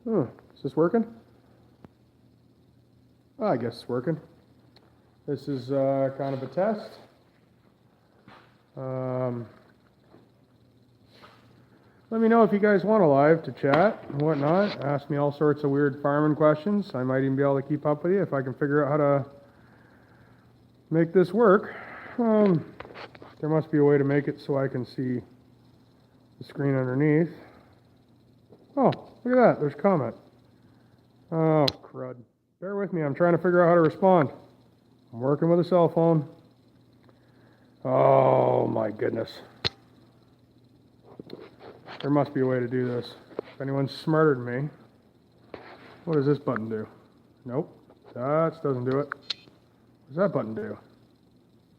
Is this working? Oh, I guess it's working. This is kind of a test. Let me know if you guys want a live to chat and whatnot. Ask me all sorts of weird farming questions. I might even be able to keep up with you if I can figure out how to make this work. There must be a way to make it so I can see the screen underneath. Oh, look at that. There's a comment. Oh, crud. Bear with me. I'm trying to figure out how to respond. I'm working with a cell phone. Oh, my goodness. There must be a way to do this. If anyone's smarter than me. What does this button do? Nope. That doesn't do it. What does that button do?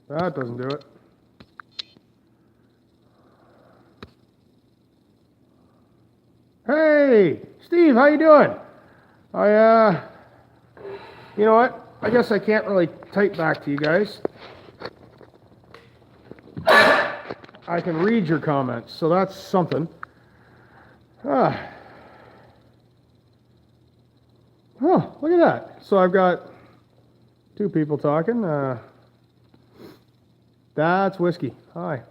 That doesn't do it. Hey, Steve, how you doing? You know what? I guess I can't really type back to you guys. I can read your comments, so that's something. Oh, look at that. So I've got two people talking. That's Whiskey. Hi.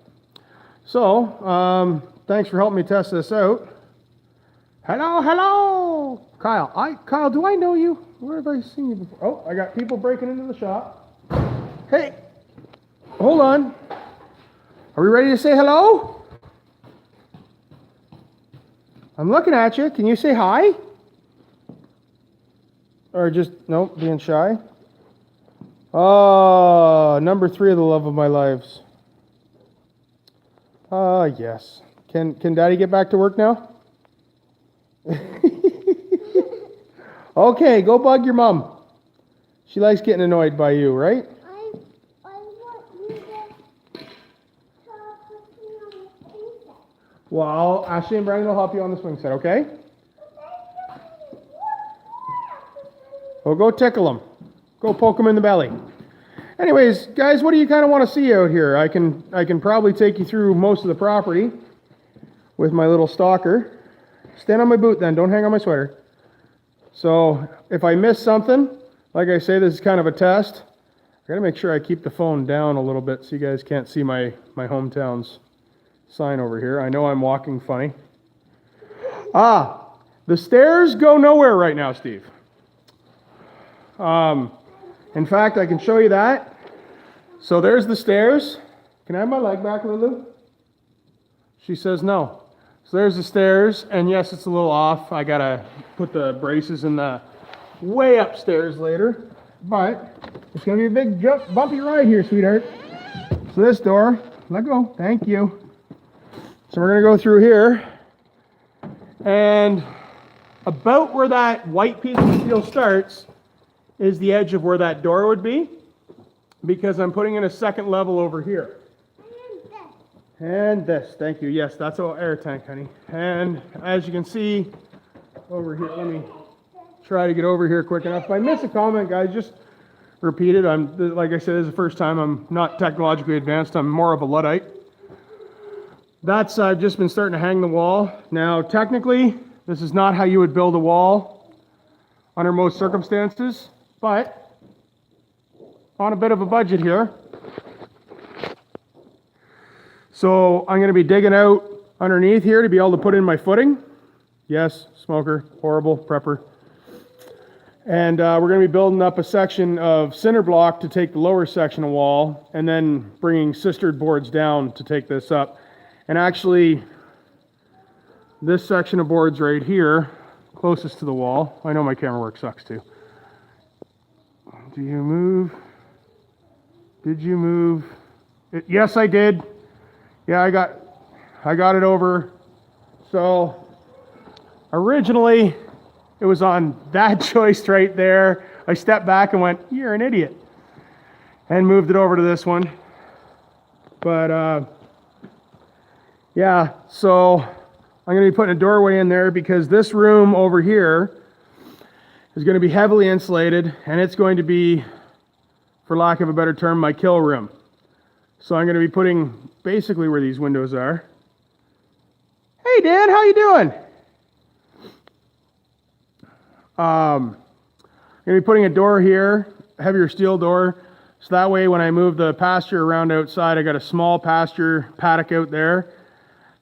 So, thanks for helping me test this out. Hello. Kyle, do I know you? Where have I seen you before? Oh, I got people breaking into the shop. Hey, hold on. Are we ready to say hello? I'm looking at you. Can you say hi? Or just, nope, being shy? Oh, number 3 of the love of my lives. Yes. Can Daddy get back to work now? Okay, go bug your mom. She likes getting annoyed by you, right? I want you to talk with me on the swing set. Well, Ashley and Brandon will help you on the swing set, okay? Well, go tickle them. Go poke them in the belly. Anyways, guys, what do you kind of want to see out here? I can probably take you through most of the property with my little stalker. Stand on my boot then, don't hang on my sweater. So if I miss something, like I say, this is kind of a test. I gotta make sure I keep the phone down a little bit so you guys can't see my hometown's sign over here. I know I'm walking funny. The stairs go nowhere right now, Steve. In fact, I can show you that. So there's the stairs. Can I have my leg back, Lulu? She says no. So there's the stairs, and yes, it's a little off. I gotta put the braces in the way upstairs later, but it's gonna be a big bumpy ride here, sweetheart. So this door, let go, thank you. So we're gonna go through here, and about where that white piece of steel starts is the edge of where that door would be, because I'm putting in a second level over here. And this, thank you. Yes, that's an air tank, honey. And as you can see over here, let me try to get over here quick enough. If I miss a comment, guys, just repeat it. Like I said, this is the first time. I'm not technologically advanced. I'm more of a Luddite. That's, I've just been starting to hang the wall. Now, technically, this is not how you would build a wall under most circumstances, but on a bit of a budget here. So I'm going to be digging out underneath here to be able to put in my footing. Yes, smoker, horrible, prepper. And we're going to be building up a section of cinder block to take the lower section of wall, and then bringing sistered boards down to take this up. And actually, this section of boards right here, closest to the wall. I know my camera work sucks too. Do you move? Did you move? Yes, I did. Yeah, I got it over. So originally it was on that joist right there. I stepped back and went, "You're an idiot," and moved it over to this one. But yeah, so I'm going to be putting a doorway in there because this room over here is going to be heavily insulated, and it's going to be, for lack of a better term, my kill room. So I'm going to be putting basically where these windows are. Hey, Dad, how you doing? I'm going to be putting a door here, heavier steel door, so that way when I move the pasture around outside, I got a small pasture paddock out there.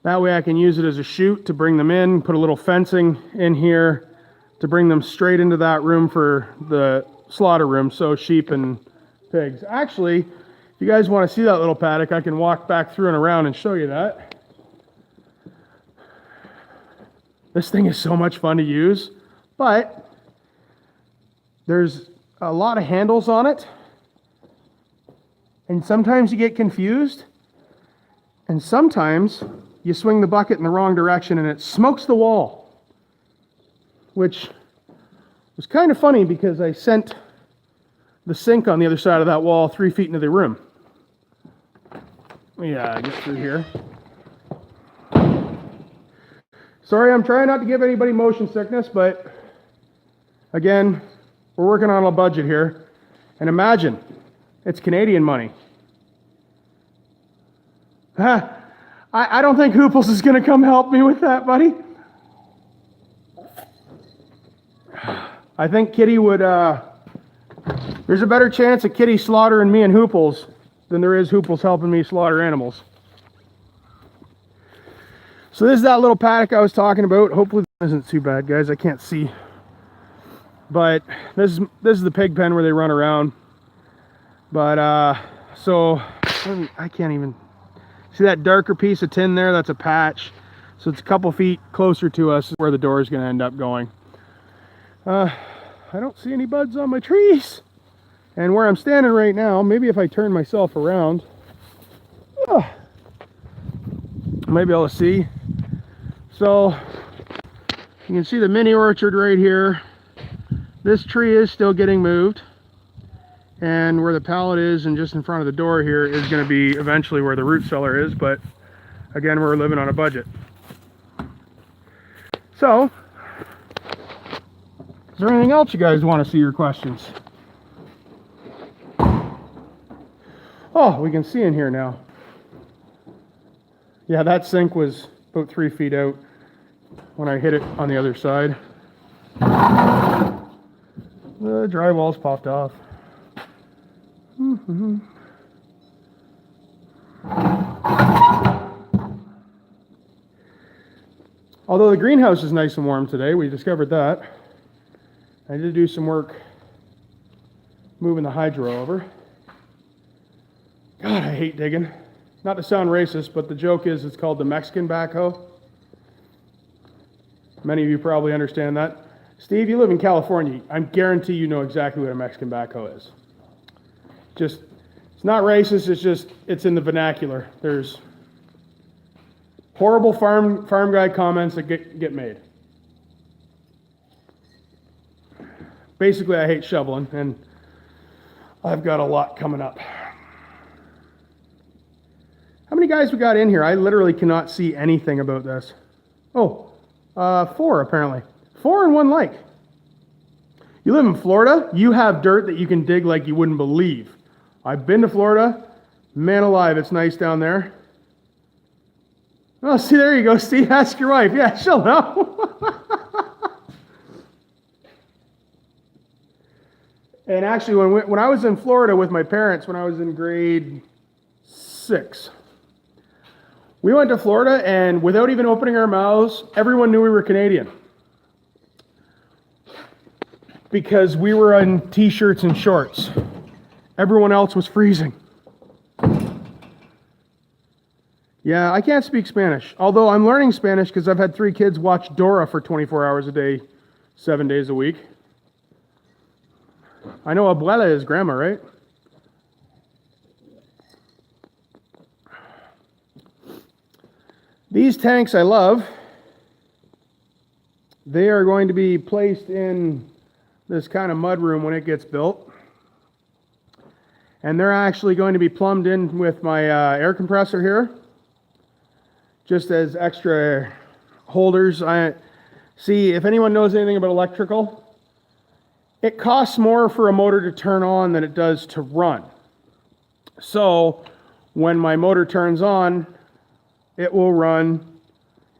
That way I can use it as a chute to bring them in, put a little fencing in here to bring them straight into that room for the slaughter room, so sheep and pigs. Actually, if you guys want to see that little paddock, I can walk back through and around and show you that. This thing is so much fun to use, but there's a lot of handles on it, and sometimes you get confused, and sometimes you swing the bucket in the wrong direction and it smokes the wall, which was kind of funny because I sent the sink on the other side of that wall 3 feet into the room. Yeah, get through here. Sorry, I'm trying not to give anybody motion sickness, but again, we're working on a budget here. And imagine, it's Canadian money. I don't think Hooples is going to come help me with that, buddy. I think Kitty would, there's a better chance of Kitty slaughtering me and Hooples than there is Hooples helping me slaughter animals. So this is that little paddock I was talking about. Hopefully this isn't too bad, guys. I can't see. But this is the pig pen where they run around. But so I can't even see that darker piece of tin there. That's a patch. So it's a couple feet closer to us where the door is going to end up going. I don't see any buds on my trees. And where I'm standing right now, maybe if I turn myself around, maybe I'll see. So you can see the mini orchard right here. This tree is still getting moved, and where the pallet is and just in front of the door here is going to be eventually where the root cellar is, but again, we're living on a budget. So is there anything else you guys want to see, your questions? Oh, we can see in here now. Yeah, that sink was about 3 feet out when I hit it on the other side. The drywall's popped off. Although the greenhouse is nice and warm today, we discovered that. I did do some work moving the hydro over. God, I hate digging. Not to sound racist, but the joke is it's called the Mexican backhoe. Many of you probably understand that. Steve, you live in California. I guarantee you know exactly what a Mexican backhoe is. Just, it's not racist, it's in the vernacular. There's horrible farm guy comments that get made. Basically, I hate shoveling, and I've got a lot coming up. How many guys we got in here? I literally cannot see anything about this. Oh, 4 apparently. 4 in one lake. You live in Florida, you have dirt that you can dig like you wouldn't believe. I've been to Florida. Man alive, it's nice down there. Oh, see, there you go, Steve. Ask your wife. Yeah, she'll know. And actually, when I was in Florida with my parents, when I was in grade 6, we went to Florida, and without even opening our mouths, everyone knew we were Canadian. Because we were in t-shirts and shorts. Everyone else was freezing. Yeah, I can't speak Spanish. Although I'm learning Spanish because I've had 3 kids watch Dora for 24 hours a day, 7 days a week. I know abuela is grandma, right? These tanks I love. They are going to be placed in this kind of mud room when it gets built. And they're actually going to be plumbed in with my air compressor here, just as extra holders. See, if anyone knows anything about electrical, it costs more for a motor to turn on than it does to run. So when my motor turns on, it will run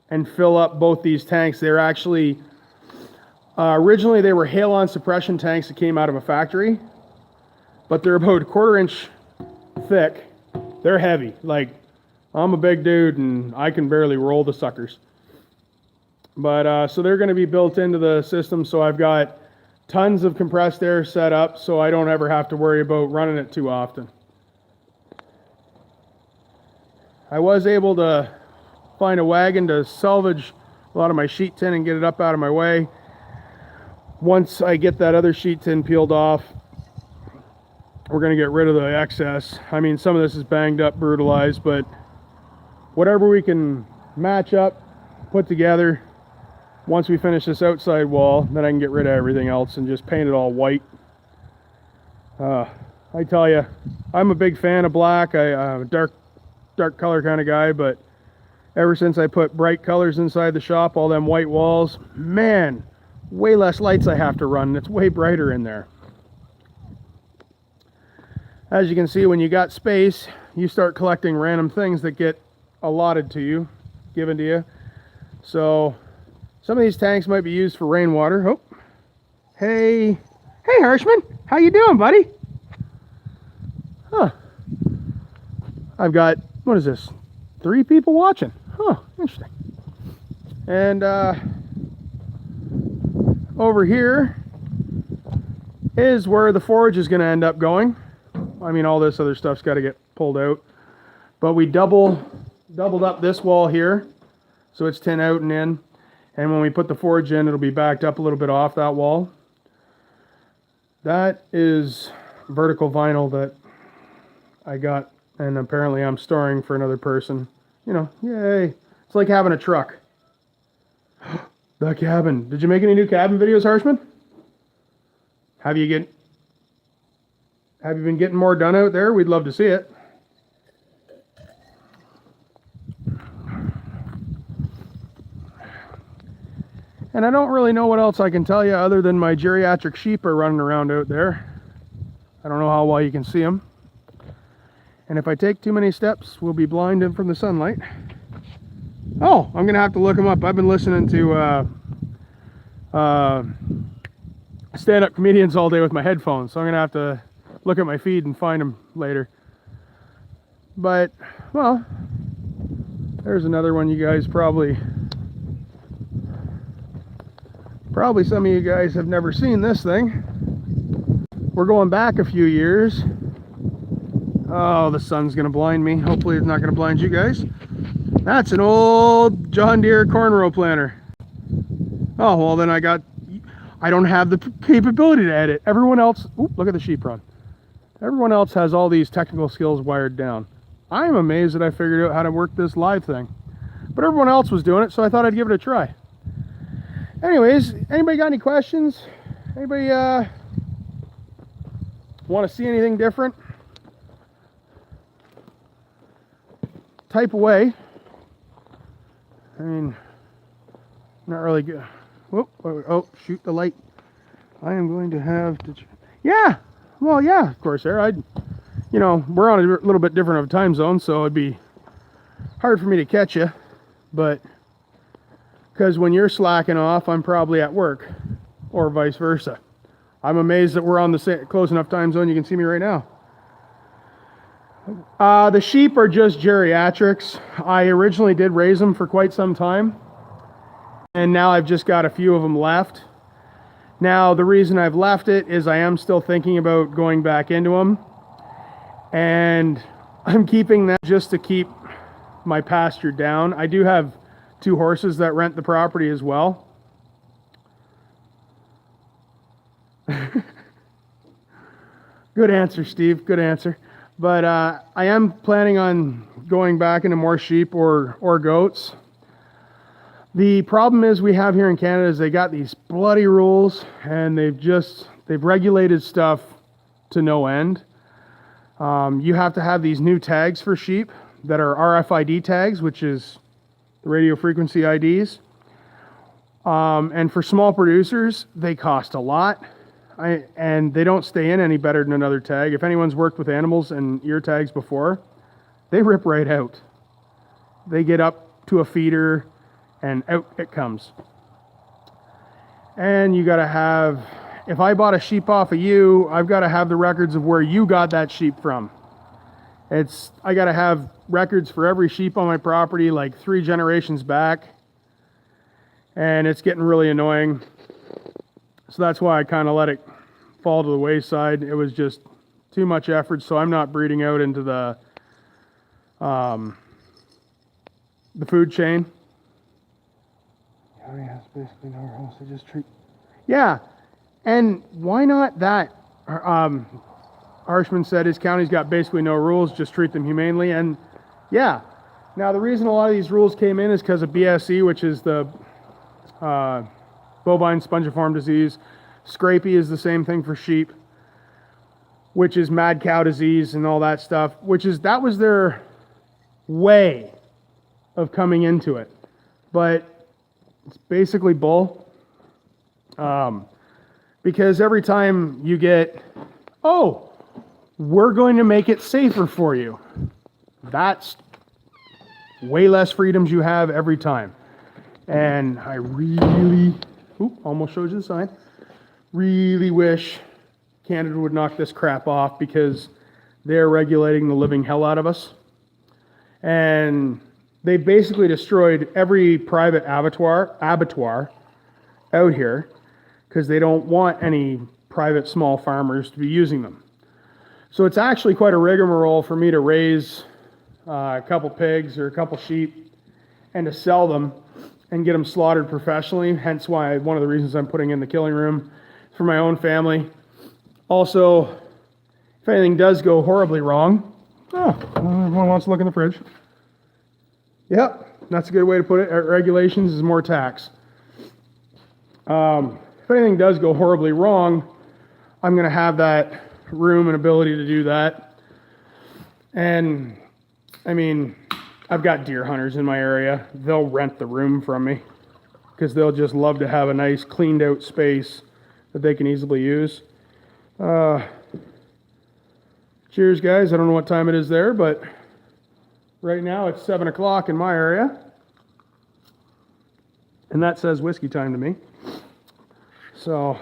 and fill up both these tanks. They're actually Originally, they were halon suppression tanks that came out of a factory, but they're about a 1/4 inch thick. They're heavy. Like, I'm a big dude and I can barely roll the suckers. But so they're going to be built into the system, so I've got tons of compressed air set up so I don't ever have to worry about running it too often. I was able to find a wagon to salvage a lot of my sheet tin and get it up out of my way. Once I get that other sheet tin peeled off, we're going to get rid of the excess. I mean, some of this is banged up, brutalized, but whatever we can match up, put together, once we finish this outside wall, then I can get rid of everything else and just paint it all white. I tell you, I'm a big fan of black. I'm a dark color kind of guy, but ever since I put bright colors inside the shop, all them white walls, man, way less lights I have to run. It's way brighter in there. As you can see, when you got space, you start collecting random things that get allotted to you, given to you. So some of these tanks might be used for rainwater. Oh, hey Harshman, how you doing, buddy? Huh. I've got, what is this? 3 people watching. Huh, interesting. And over here is where the forage is going to end up going. I mean, all this other stuff's got to get pulled out. But we doubled up this wall here, so it's tin out and in. And when we put the forage in, it'll be backed up a little bit off that wall. That is vertical vinyl that I got, and apparently I'm storing for another person. You know, yay. It's like having a truck. The cabin. Did you make any new cabin videos, Harshman? Have you been getting more done out there? We'd love to see it. And I don't really know what else I can tell you other than my geriatric sheep are running around out there. I don't know how well you can see them. And if I take too many steps, we'll be blinded from the sunlight. Oh, I'm going to have to look them up. I've been listening to stand-up comedians all day with my headphones, so I'm going to have to look at my feed and find them later. But, well, there's another one you guys probably some of you guys have never seen this thing. We're going back a few years. Oh, the sun's gonna blind me. Hopefully it's not gonna blind you guys. That's an old John Deere corn row planter. Oh, well then I don't have the capability to edit. Everyone else, ooh, look at the sheep run. Everyone else has all these technical skills wired down. I'm amazed that I figured out how to work this live thing. But everyone else was doing it, so I thought I'd give it a try. Anyways, anybody got any questions? Anybody want to see anything different? Type away. I mean, not really good. Whoop, oh, shoot the light. I am going to have to, yeah, well, yeah, of course, there. You know, we're on a little bit different of a time zone, so it'd be hard for me to catch you, but because when you're slacking off, I'm probably at work, or vice versa. I'm amazed that we're on the same, close enough time zone you can see me right now. The sheep are just geriatrics. I originally did raise them for quite some time, and now I've just got a few of them left. Now, the reason I've left it is I am still thinking about going back into them, and I'm keeping that just to keep my pasture down. I do have 2 horses that rent the property as well. Good answer, Steve. Good answer. But I am planning on going back into more sheep or goats. The problem is we have here in Canada is they got these bloody rules, and they've regulated stuff to no end. You have to have these new tags for sheep that are RFID tags, which is the radio frequency IDs. And for small producers, they cost a lot. And they don't stay in any better than another tag. If anyone's worked with animals and ear tags before, they rip right out. They get up to a feeder and out it comes. And you got to have, if I bought a sheep off of you, I've got to have the records of where you got that sheep from. I got to have records for every sheep on my property, like 3 generations back. And it's getting really annoying. So that's why I kind of let it fall to the wayside. It was just too much effort, so I'm not breeding out into the food chain. Oh yeah, it's basically no rules. They just treat. Yeah, and why not that? Harshman said his county's got basically no rules, just treat them humanely. And yeah, now the reason a lot of these rules came in is because of BSE, which is the bovine spongiform disease. Scrapie is the same thing for sheep, which is mad cow disease and all that stuff, that was their way of coming into it. But it's basically bull. Because every time you get, oh, we're going to make it safer for you. That's way less freedoms you have every time. And I really, almost showed you the sign, really wish Canada would knock this crap off, because they're regulating the living hell out of us. And they basically destroyed every private abattoir out here, because they don't want any private small farmers to be using them. So it's actually quite a rigmarole for me to raise a couple pigs or a couple sheep and to sell them and get them slaughtered professionally. Hence why one of the reasons I'm putting in the killing room for my own family. Also, if anything does go horribly wrong, everyone wants to look in the fridge. Yep, that's a good way to put it. Regulations is more tax. If anything does go horribly wrong, I'm going to have that room and ability to do that. And I mean, I've got deer hunters in my area. They'll rent the room from me because they'll just love to have a nice cleaned out space that they can easily use. Cheers, guys. I don't know what time it is there, but right now it's 7 o'clock in my area. And that says whiskey time to me. So,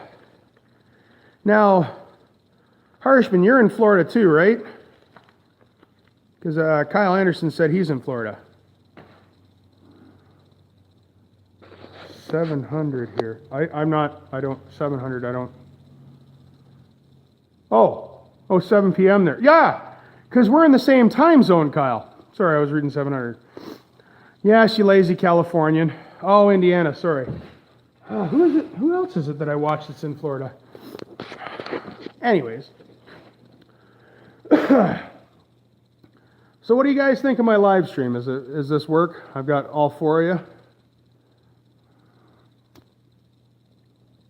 now, Harshman, you're in Florida too, right? Because Kyle Anderson said he's in Florida. 700 here. 700, I don't. Oh, 7 p.m. there. Yeah, because we're in the same time zone, Kyle. Sorry, I was reading 700. Yes, you lazy Californian. Oh, Indiana, sorry. Who is it? Who else is it that I watch that's in Florida? Anyways. So what do you guys think of my live stream? Is this work? I've got all 4 of you.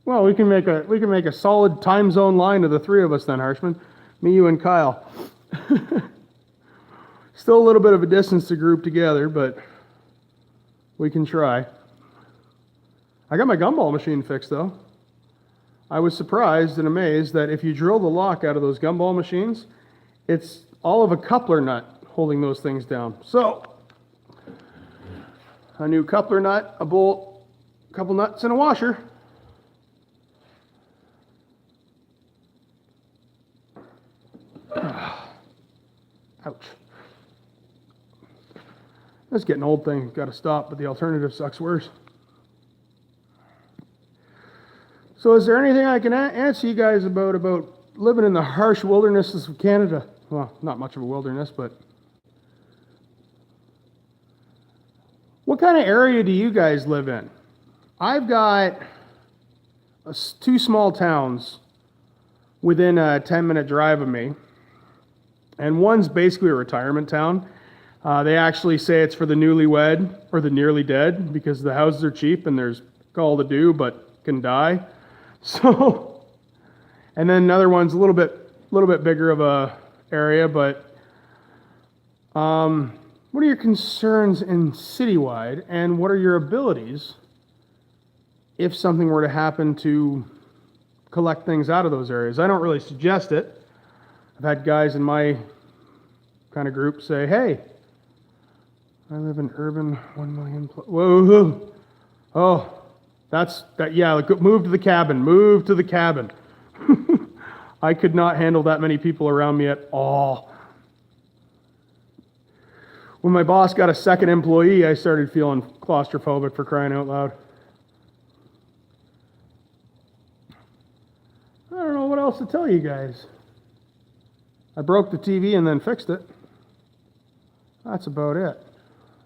Well, we can make a solid time zone line of the 3 of us then, Harshman. Me, you, and Kyle. Still a little bit of a distance to group together, but we can try. I got my gumball machine fixed though. I was surprised and amazed that if you drill the lock out of those gumball machines, it's all of a coupler nut holding those things down. So, a new coupler nut, a bolt, a couple nuts, and a washer. Ouch. That's getting an old thing. Got to stop, but the alternative sucks worse. So is there anything I can answer you guys about living in the harsh wildernesses of Canada? Well, not much of a wilderness, but what kind of area do you guys live in? I've got 2 small towns within a 10-minute drive of me, and one's basically a retirement town. They actually say it's for the newlywed or the nearly dead because the houses are cheap and there's all to do but can die. So, and then another one's a little bit bigger of a area, but what are your concerns in citywide, and what are your abilities if something were to happen to collect things out of those areas? I don't really suggest it. I've had guys in my kind of group say, hey, I live in urban 1 million. Whoa. Oh, Yeah, like, move to the cabin, move to the cabin. I could not handle that many people around me at all. When my boss got a second employee, I started feeling claustrophobic, for crying out loud. I don't know what else to tell you guys. I broke the TV and then fixed it. That's about it.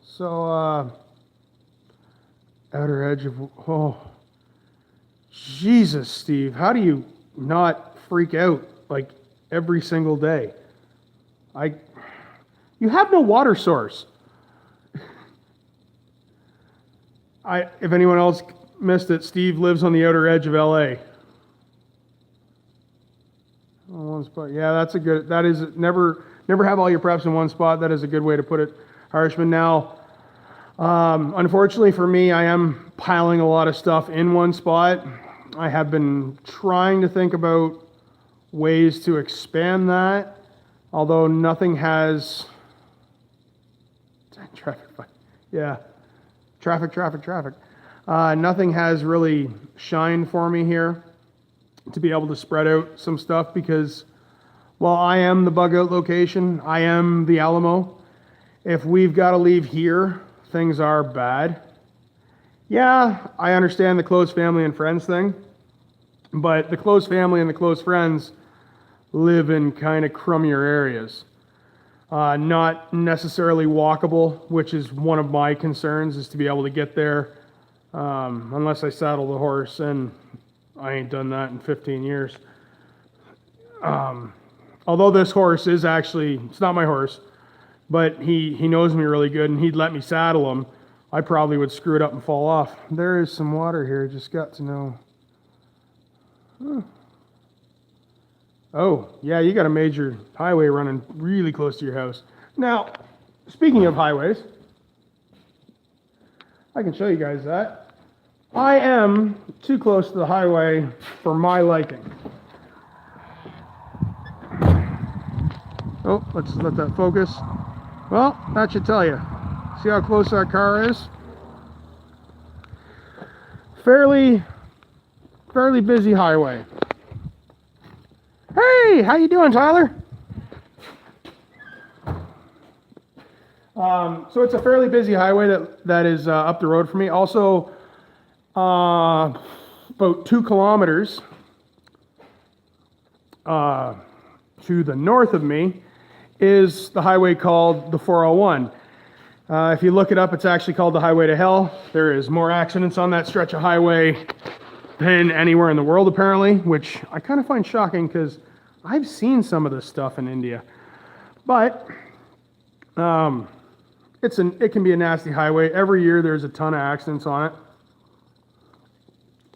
So, outer edge of, oh, Jesus, Steve, how do you not freak out like every single day? You have no water source. If anyone else missed it, Steve lives on the outer edge of LA. One spot. Yeah, that is, never have all your preps in one spot. That is a good way to put it, Harshman. Now, unfortunately for me, I am piling a lot of stuff in one spot. I have been trying to think about ways to expand that, although nothing has, traffic. Nothing has really shined for me here to be able to spread out some stuff, because while I am the bug out location, I am the Alamo. If we've got to leave here, things are bad. Yeah, I understand the close family and friends thing, but the close family and the close friends live in kind of crummier areas. Not necessarily walkable, which is one of my concerns, is to be able to get there, unless I saddle the horse, and I ain't done that in 15 years. Although this horse is actually, it's not my horse, but he knows me really good, and he'd let me saddle him, I probably would screw it up and fall off. There is some water here, just got to know. Huh. Oh, yeah, you got a major highway running really close to your house. Now, speaking of highways, I can show you guys that. I am too close to the highway for my liking. Oh, let's let that focus. Well, that should tell you. See how close that car is? Fairly busy highway. Hey, how you doing, Tyler? So it's a fairly busy highway that is up the road for me. Also, about 2 kilometers to the north of me is the highway called the 401. If you look it up, it's actually called the Highway to Hell. There is more accidents on that stretch of highway than anywhere in the world, apparently, which I kind of find shocking because I've seen some of this stuff in India. But it can be a nasty highway. Every year there's a ton of accidents on it.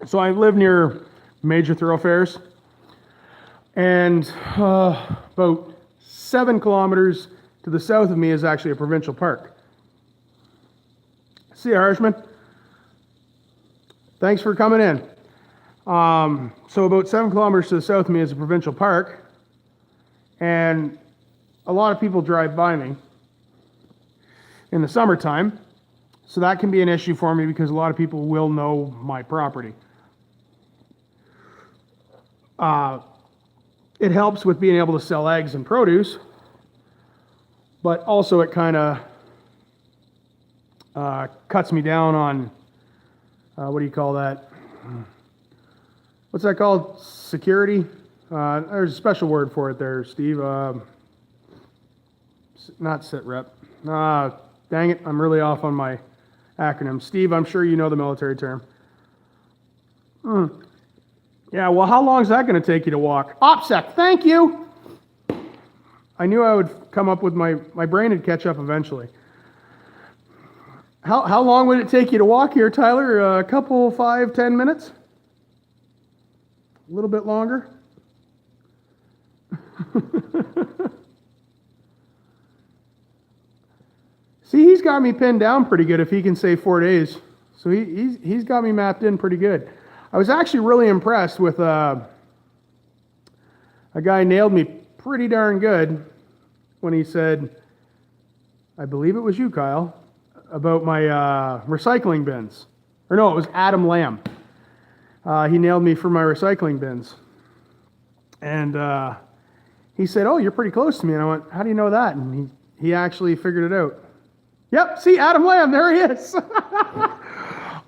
So I live near major thoroughfares, and about 7 kilometers to the south of me is actually a provincial park. See you, Harshman. Thanks for coming in. So about 7 kilometers to the south of me is a provincial park, and a lot of people drive by me in the summertime, so that can be an issue for me because a lot of people will know my property. It helps with being able to sell eggs and produce, but also it kind of cuts me down on, what do you call that? What's that called? Security? There's a special word for it there, Steve. Not sit rep. Dang it, I'm really off on my acronym. Steve, I'm sure you know the military term. Yeah, well, how long is that going to take you to walk? OPSEC, thank you! I knew I would come up with my brain would catch up eventually. How long would it take you to walk here, Tyler? A couple, 5, 10 minutes? A little bit longer? See, he's got me pinned down pretty good if he can say 4 days. So he's got me mapped in pretty good. I was actually really impressed with a guy nailed me pretty darn good when he said, I believe it was you, Kyle, about my recycling bins. Or no, it was Adam Lamb. he nailed me for my recycling bins. And he said, "Oh, you're pretty close to me." And I went, "How do you know that?" And he actually figured it out. Yep, see, Adam Lamb, there he is.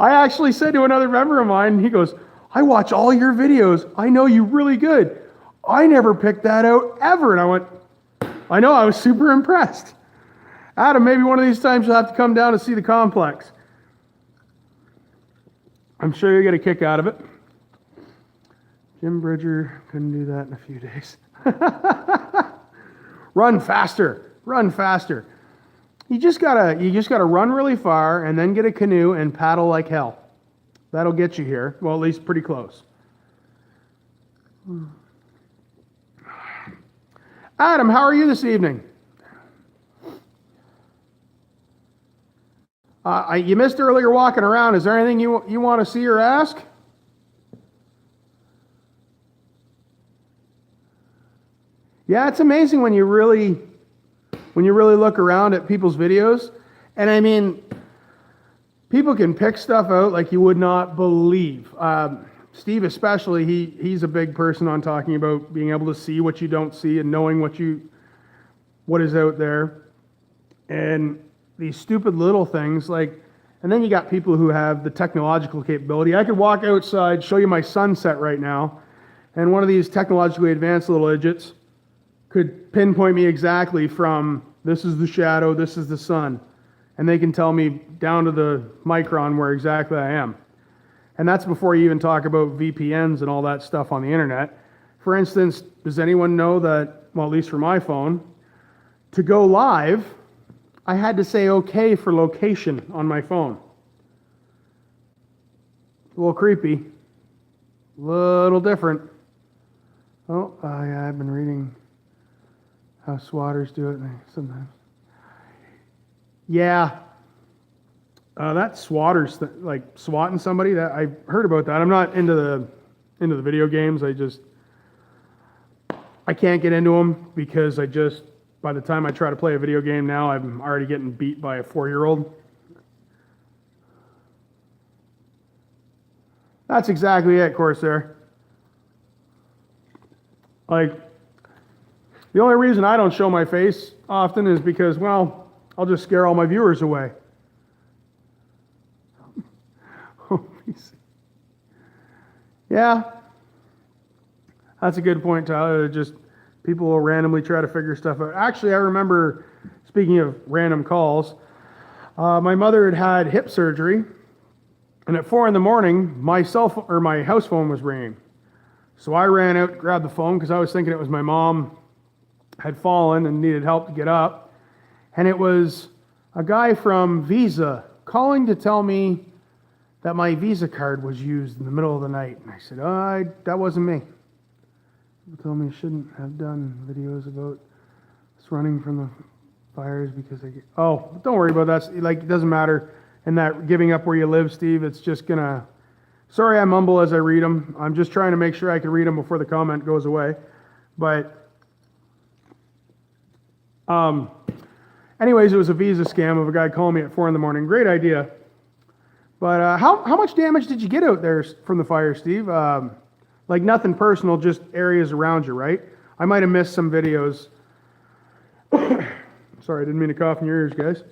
I actually said to another member of mine, and he goes, "I watch all your videos. I know you really good. I never picked that out ever." And I went, "I know, I was super impressed." Adam, maybe one of these times you'll have to come down to see the complex. I'm sure you'll get a kick out of it. Jim Bridger couldn't do that in a few days. Run faster, run faster. You just gotta run really far and then get a canoe and paddle like hell. That'll get you here. Well, at least pretty close. Adam, how are you this evening? You missed earlier walking around. Is there anything you want to see or ask? Yeah, it's amazing when you really look around at people's videos. And I mean, people can pick stuff out like you would not believe. Steve especially, he's a big person on talking about being able to see what you don't see and knowing what is out there. And these stupid little things and then you got people who have the technological capability. I could walk outside, show you my sunset right now, and one of these technologically advanced little idiots could pinpoint me exactly from this is the shadow, this is the sun. And they can tell me down to the micron where exactly I am. And that's before you even talk about VPNs and all that stuff on the internet. For instance, does anyone know that, well, at least for my phone, to go live, I had to say okay for location on my phone. A little creepy, a little different. Oh, yeah, I've been reading how swatters do it sometimes. Yeah, that swatters, like swatting somebody, that I've heard about that. I'm not into the video games. I can't get into them because by the time I try to play a video game now, I'm already getting beat by a 4-year-old. That's exactly it, Corsair. The only reason I don't show my face often is because, well, I'll just scare all my viewers away. Yeah, that's a good point, Tyler. Just people will randomly try to figure stuff out. Actually, I remember, speaking of random calls, my mother had hip surgery, and at 4 a.m, my house phone was ringing. So I ran out, grabbed the phone because I was thinking it was my mom had fallen and needed help to get up. And it was a guy from Visa calling to tell me that my Visa card was used in the middle of the night. And I said, that wasn't me. People told me I shouldn't have done videos about us running from the fires because don't worry about that. It doesn't matter. And that giving up where you live, Steve, it's just gonna, sorry I mumble as I read them. I'm just trying to make sure I can read them before the comment goes away. But anyways, it was a Visa scam of a guy calling me at 4 a.m. Great idea. But how much damage did you get out there from the fire, Steve? Nothing personal, just areas around you, right? I might have missed some videos. Sorry, I didn't mean to cough in your ears, guys.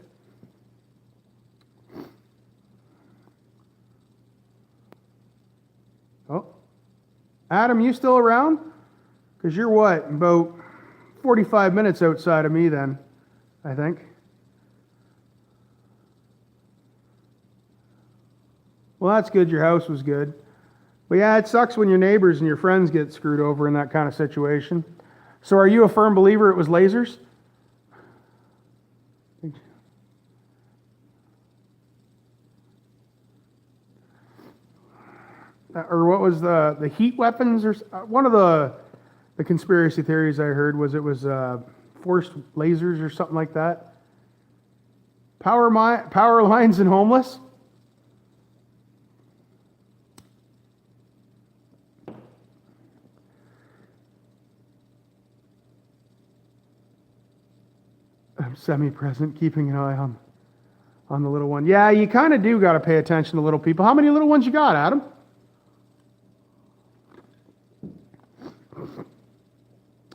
Oh, Adam, you still around? Because you're what, about 45 minutes outside of me then, I think. Well, that's good. Your house was good. But yeah, it sucks when your neighbors and your friends get screwed over in that kind of situation. So are you a firm believer it was lasers? Or what was the heat weapons? Or one of the conspiracy theories I heard was it was forced lasers or something like that. Power lines and homeless. I'm semi-present, keeping an eye on the little one. Yeah, you kind of do got to pay attention to little people. How many little ones you got, Adam?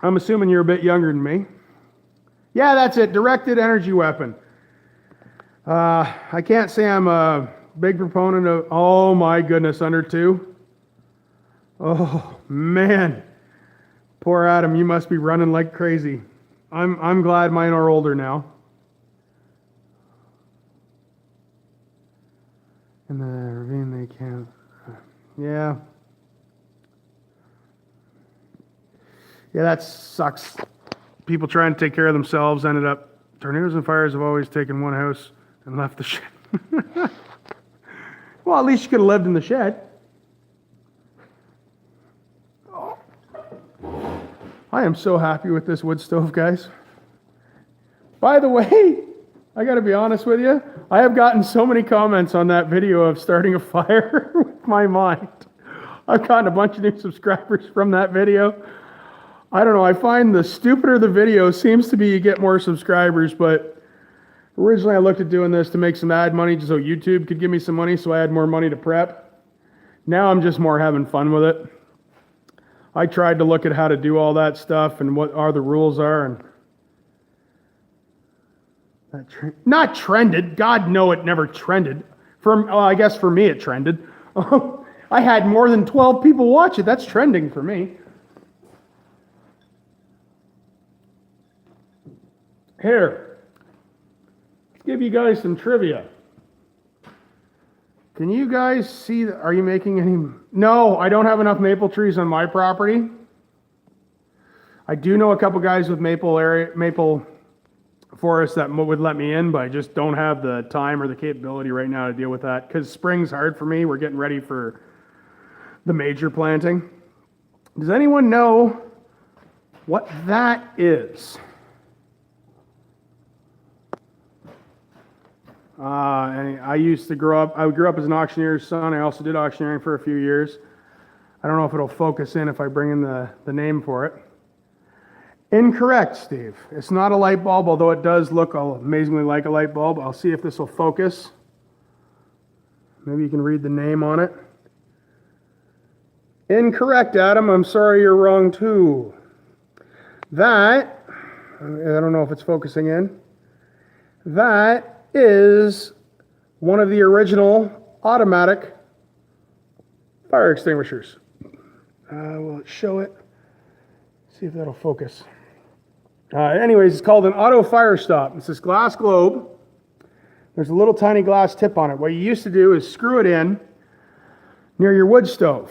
I'm assuming you're a bit younger than me. Yeah, that's it. Directed energy weapon. I can't say I'm a big proponent of. Oh my goodness, under 2. Oh man, poor Adam. You must be running like crazy. I'm glad mine are older now. In the ravine, they can't. Yeah. Yeah, that sucks. People trying to take care of themselves ended up. Tornadoes and fires have always taken one house and left the shed. Well, at least you could have lived in the shed. Oh. I am so happy with this wood stove, guys. By the way, I got to be honest with you. I have gotten so many comments on that video of starting a fire with my mind. I've gotten a bunch of new subscribers from that video. I don't know, I find the stupider the video seems to be you get more subscribers, but originally I looked at doing this to make some ad money just so YouTube could give me some money so I had more money to prep. Now I'm just more having fun with it. I tried to look at how to do all that stuff and what the rules are, and not trended. God, no, it never trended. I guess for me it trended. I had more than 12 people watch it. That's trending for me. Here, let's give you guys some trivia. Can you guys see, are you making any? No, I don't have enough maple trees on my property. I do know a couple guys with maple forest that would let me in, but I just don't have the time or the capability right now to deal with that because spring's hard for me. We're getting ready for the major planting. Does anyone know what that is? And I grew up as an auctioneer's son. I also did auctioneering for a few years. I don't know if it'll focus in if I bring in the name for it. Incorrect, Steve. It's not a light bulb, although it does look amazingly like a light bulb. I'll see if this will focus. Maybe you can read the name on it. Incorrect, Adam. I'm sorry, you're wrong too. That, I don't know if it's focusing in. That is one of the original automatic fire extinguishers. Will it show it? See if that'll focus. Anyways, it's called an auto fire stop. It's this glass globe. There's a little tiny glass tip on it. What you used to do is screw it in near your wood stove.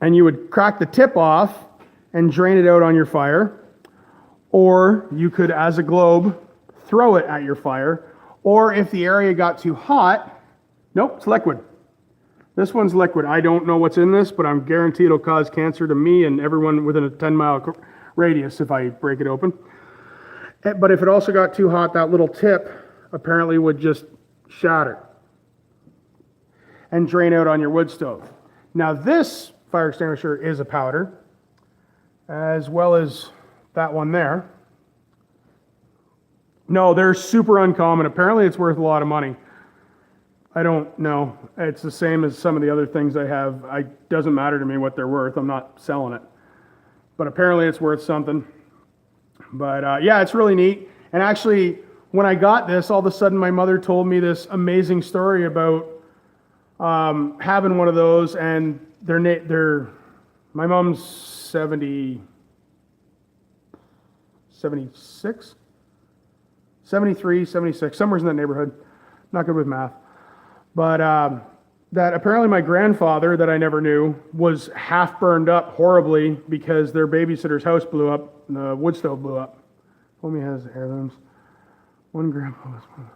And you would crack the tip off and drain it out on your fire. Or you could, as a globe, throw it at your fire. Or if the area got too hot, nope, it's liquid. This one's liquid. I don't know what's in this, but I'm guaranteed it'll cause cancer to me and everyone within a 10-mile radius if I break it open. But if it also got too hot, that little tip apparently would just shatter and drain out on your wood stove. Now this fire extinguisher is a powder, as well as that one there. No, they're super uncommon. Apparently it's worth a lot of money. I don't know. It's the same as some of the other things I have. It doesn't matter to me what they're worth. I'm not selling it. But apparently it's worth something. But yeah, it's really neat. And actually, when I got this, all of a sudden my mother told me this amazing story about having one of those. And my mom's 76? 73, 76, somewhere in that neighborhood. Not good with math. But that apparently my grandfather, that I never knew, was half burned up horribly because their babysitter's house blew up, and the wood stove blew up. Homie has heirlooms. One grandpa was one.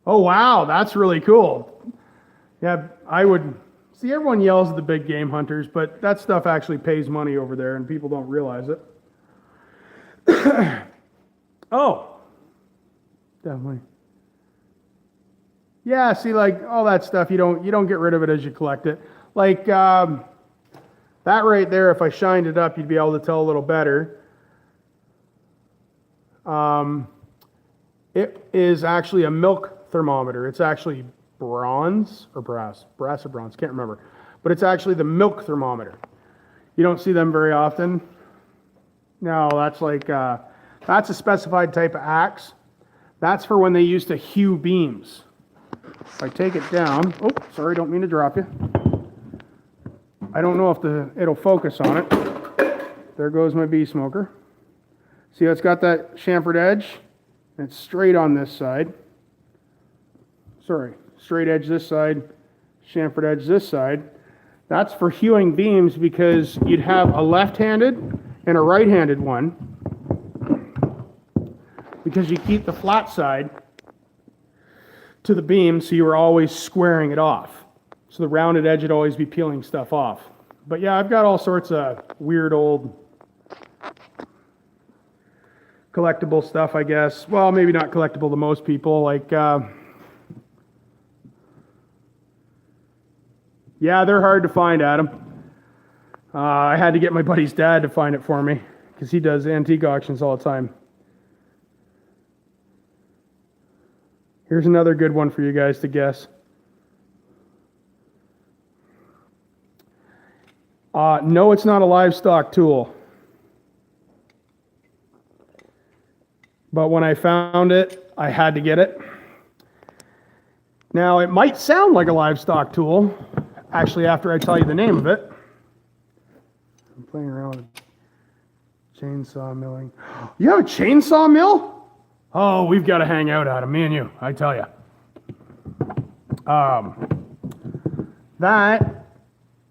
Oh, wow, that's really cool. Yeah, I would... See, everyone yells at the big game hunters, but that stuff actually pays money over there, and people don't realize it. Oh, definitely. Yeah, see, like all that stuff, you don't get rid of it as you collect it. Like that right there, if I shined it up, you'd be able to tell a little better. It is actually a milk thermometer. It's actually bronze or brass or bronze, can't remember. But it's actually the milk thermometer. You don't see them very often. No, that's like, that's a specified type of axe. That's for when they used to hew beams. If I take it down, oh, sorry, don't mean to drop you. I don't know if it'll focus on it. There goes my bee smoker. See how it's got that chamfered edge? And it's straight on this side. Sorry, straight edge this side, chamfered edge this side. That's for hewing beams because you'd have a left-handed and a right-handed one because you keep the flat side to the beam so you were always squaring it off. So the rounded edge would always be peeling stuff off. But yeah, I've got all sorts of weird old collectible stuff, I guess. Well, maybe not collectible to most people. Like, yeah, they're hard to find, Adam. I had to get my buddy's dad to find it for me because he does antique auctions all the time. Here's another good one for you guys to guess. No, it's not a livestock tool. But when I found it, I had to get it. Now, it might sound like a livestock tool, actually, after I tell you the name of it. I'm playing around with chainsaw milling. You have a chainsaw mill? Oh, we've got to hang out, Adam, me and you, I tell you. That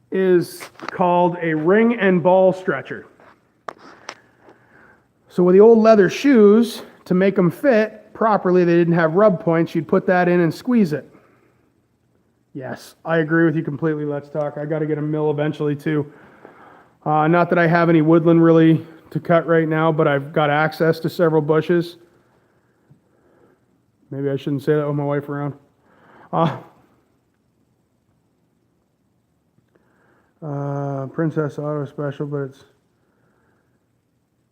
is called a ring and ball stretcher. So with the old leather shoes, to make them fit properly, they didn't have rub points, you'd put that in and squeeze it. Yes, I agree with you completely, Let's Talk. I got to get a mill eventually too. Not that I have any woodland really to cut right now, but I've got access to several bushes. Maybe I shouldn't say that with my wife around. Princess Auto Special, but it's...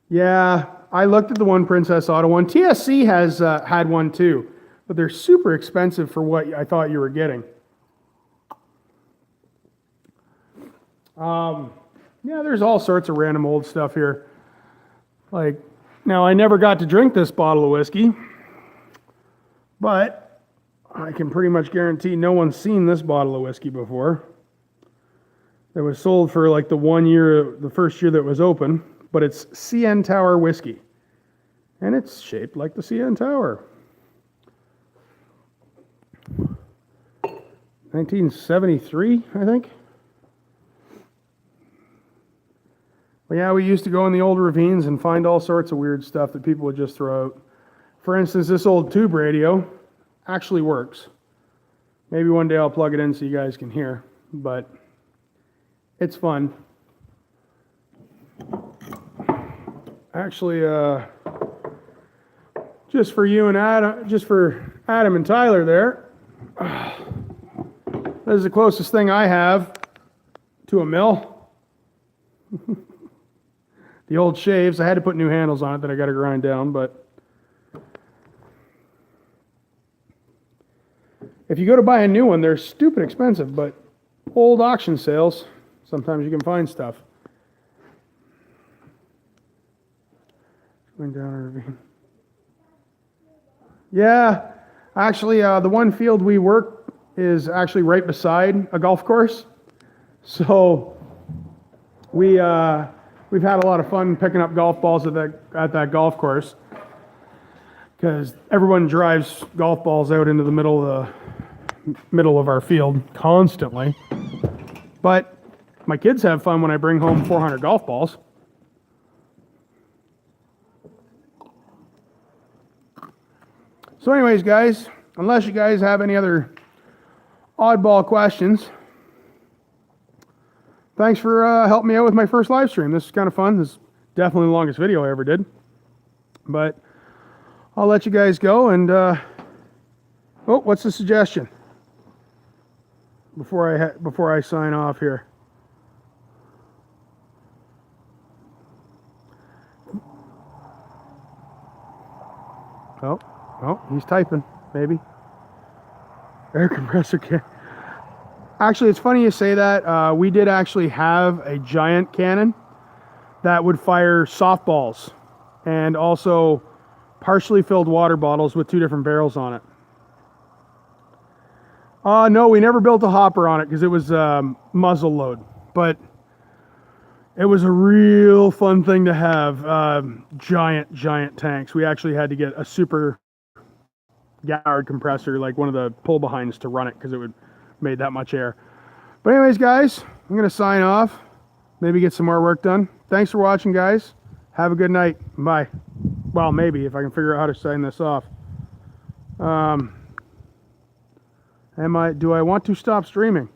Yeah, I looked at the one Princess Auto one. TSC has had one too, but they're super expensive for what I thought you were getting. Yeah, there's all sorts of random old stuff here. Like, now I never got to drink this bottle of whiskey, but I can pretty much guarantee no one's seen this bottle of whiskey before. It was sold for like the first year that it was open, but it's CN Tower whiskey. And it's shaped like the CN Tower. 1973, I think. Well, yeah, we used to go in the old ravines and find all sorts of weird stuff that people would just throw out. For instance, this old tube radio actually works. Maybe one day I'll plug it in so you guys can hear, but it's fun. Actually, just for you and Adam, just for Adam and Tyler there, this is the closest thing I have to a mill. The old shaves, I had to put new handles on it that I got to grind down, but if you go to buy a new one, they're stupid expensive, but old auction sales, sometimes you can find stuff. Going down a ravine. Yeah, actually, the one field we work is actually right beside a golf course. So we've had a lot of fun picking up golf balls at that golf course because everyone drives golf balls out into the middle of our field constantly. But my kids have fun when I bring home 400 golf balls. So anyways, guys, unless you guys have any other oddball questions, thanks for helping me out with my first live stream. This is kind of fun. This is definitely the longest video I ever did. But I'll let you guys go and... oh, what's the suggestion? Before I sign off here. Oh, he's typing, maybe. Air compressor can. Actually, it's funny you say that. We did actually have a giant cannon that would fire softballs and also partially filled water bottles with 2 different barrels on it. No, we never built a hopper on it because it was muzzle load, but it was a real fun thing to have. Giant tanks. We actually had to get a super Gallard compressor, like one of the pull behinds, to run it because it would made that much air. But anyways, guys, I'm gonna sign off, maybe get some more work done. Thanks for watching, guys. Have a good night. Bye. Well, maybe if I can figure out how to sign this off. Do I want to stop streaming?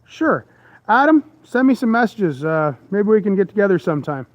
Sure. Adam, send me some messages. Maybe we can get together sometime.